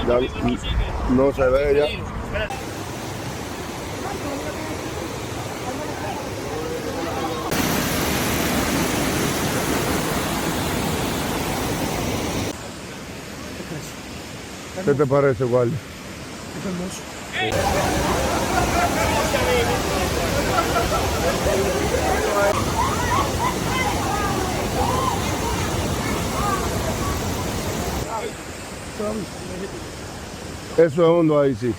Ya no se ve ya. ¿Qué te parece, guardia? Es hermoso. Eso es hondo ahí, sí.